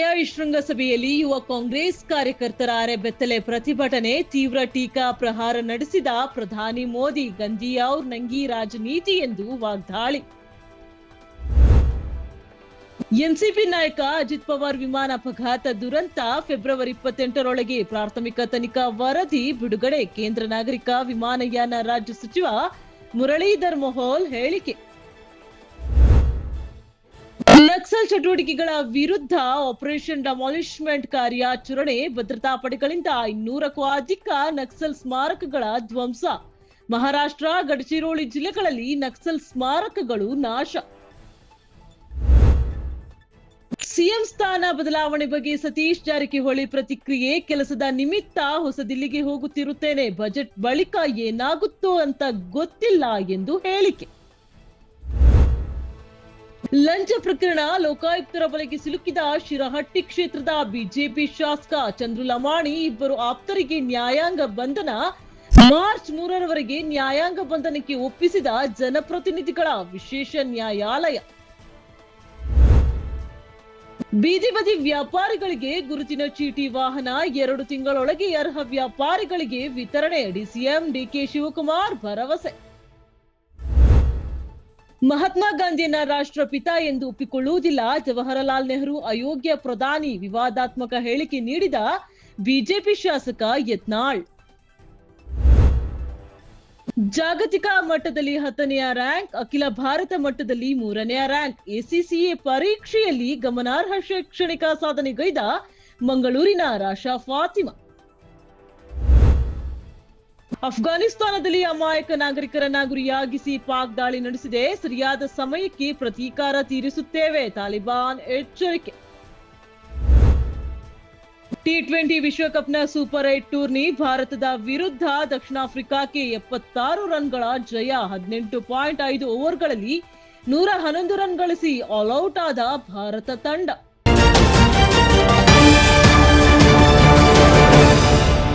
AI ಶೃಂಗಸಭೆಯಲ್ಲಿ ಯುವ ಕಾಂಗ್ರೆಸ್ ಕಾರ್ಯಕರ್ತರ ಅರೆಬೆತ್ತಲೆ ಪ್ರತಿಭಟನೆ, ತೀವ್ರ ಟೀಕಾ ಪ್ರಹಾರ ನಡೆಸಿದ ಪ್ರಧಾನಿ ಮೋದಿ. ಗಂಜಿ ಔರ್ ನಂಗಿ ರಾಜನೀತಿ ಎಂದು ವಾಗ್ದಾಳಿ. ಎನ್ಸಿಪಿ ನಾಯಕ ಅಜಿತ್ ಪವಾರ್ ವಿಮಾನ ಅಪಘಾತ ದುರಂತ ಫೆಬ್ರವರಿ 28ರೊಳಗೆ ಪ್ರಾಥಮಿಕ ತನಿಖಾ ವರದಿ ಬಿಡುಗಡೆ. ಕೇಂದ್ರ ನಾಗರಿಕ ವಿಮಾನಯಾನ ರಾಜ್ಯ ಸಚಿವ ಮುರಳೀಧರ್ ಮೊಹೋಲ್ ಹೇಳಿಕೆ. ನಕ್ಸಲ್ ಚಟುವಟಿಕೆಗಳ ವಿರುದ್ಧ ಆಪರೇಷನ್ ಡೆಮಾಲಿಶ್ಮೆಂಟ್ ಕಾರ್ಯಾಚರಣೆ, ಭದ್ರತಾ ಪಡೆಗಳಿಂದ 200ಕ್ಕೂ ಅಧಿಕ ನಕ್ಸಲ್ ಸ್ಮಾರಕಗಳ ಧ್ವಂಸ. ಮಹಾರಾಷ್ಟ್ರ, ಗಡಚಿರೋಲಿ ಜಿಲ್ಲೆಗಳಲ್ಲಿ ನಕ್ಸಲ್ ಸ್ಮಾರಕಗಳು ನಾಶ. ಸಿಎಂ ಸ್ಥಾನ ಬದಲಾವಣೆ ಬಗ್ಗೆ ಸತೀಶ್ ಜಾರಕಿಹೊಳಿ ಪ್ರತಿಕ್ರಿಯೆ. ಕೆಲಸದ ನಿಮಿತ್ತ ಹೊಸದಿಲ್ಲಿಗೆ ಹೋಗುತ್ತಿರುತ್ತೇನೆ, ಬಜೆಟ್ ಬಳಿಕ ಏನಾಗುತ್ತೋ ಅಂತ ಗೊತ್ತಿಲ್ಲ ಎಂದು ಹೇಳಿಕೆ. ಲಂಚ ಪ್ರಕರಣ, ಲೋಕಾಯುಕ್ತರ ಬಲೆಗೆ ಸಿಲುಕಿದ ಶಿರಹಟ್ಟಿ ಕ್ಷೇತ್ರದ ಬಿಜೆಪಿ ಶಾಸಕ ಚಂದ್ರು ಲಮಾಣಿ ಇಬ್ಬರು ಆಪ್ತರಿಗೆ ನ್ಯಾಯಾಂಗ ಬಂಧನ. ಮಾರ್ಚ್ 3ರವರೆಗೆ ನ್ಯಾಯಾಂಗ ಬಂಧನಕ್ಕೆ ಒಪ್ಪಿಸಿದ ಜನಪ್ರತಿನಿಧಿಗಳ ವಿಶೇಷ ನ್ಯಾಯಾಲಯ. ಬೀದಿ ಬದಿ ವ್ಯಾಪಾರಿಗಳಿಗೆ ಗುರುತಿನ ಚೀಟಿ ವಾಹನ 2 ತಿಂಗಳೊಳಗೆ ಅರ್ಹ ವ್ಯಾಪಾರಿಗಳಿಗೆ ವಿತರಣೆ. ಡಿಸಿಎಂ ಡಿಕೆ ಶಿವಕುಮಾರ್ ಭರವಸೆ. ಮಹಾತ್ಮ ಗಾಂಧಿಯನ್ನ ರಾಷ್ಟ್ರಪಿತ ಎಂದು ಒಪ್ಪಿಕೊಳ್ಳುವುದಿಲ್ಲ, ಜವಾಹರಲಾಲ್ ನೆಹರು ಅಯೋಗ್ಯ ಪ್ರಧಾನಿ. ವಿವಾದಾತ್ಮಕ ಹೇಳಿಕೆ ನೀಡಿದ ಬಿಜೆಪಿ ಶಾಸಕ ಯತ್ನಾಳ್. ಜಾಗತಿಕ ಮಟ್ಟದಲ್ಲಿ 10ನೆಯ ರ್ಯಾಂಕ್, ಅಖಿಲ ಭಾರತ ಮಟ್ಟದಲ್ಲಿ 3ನೆಯ ರ್ಯಾಂಕ್. ಎಸಿಸಿಎ ಪರೀಕ್ಷೆಯಲ್ಲಿ ಗಮನಾರ್ಹ ಶೈಕ್ಷಣಿಕ ಸಾಧನೆಗೈದ ಮಂಗಳೂರಿನ ರಾಶಾ ಫಾತಿಮಾ. ಅಫ್ಘಾನಿಸ್ತಾನದಲ್ಲಿ ಅಮಾಯಕ ನಾಗರಿಕರನ್ನ ಗುರಿಯಾಗಿಸಿ ಪಾಕ್ ದಾಳಿ ನಡೆಸಿದೆ, ಸರಿಯಾದ ಸಮಯಕ್ಕೆ ಪ್ರತೀಕಾರ ತೀರಿಸುತ್ತೇವೆ, ತಾಲಿಬಾನ್ ಎಚ್ಚರಿಕೆ. ಟಿ20 ವಿಶ್ವಕಪ್ನ ಸೂಪರ್ 8 ಟೂರ್ನಿ, ಭಾರತದ ವಿರುದ್ಧ ದಕ್ಷಿಣ ಆಫ್ರಿಕಾಕ್ಕೆ 76 ರನ್ಗಳ ಜಯ. 18.5 ಓವರ್ಗಳಲ್ಲಿ 111 ರನ್ ಗಳಿಸಿ ಆಲ್ಔಟ್ ಆದ ಭಾರತ ತಂಡ.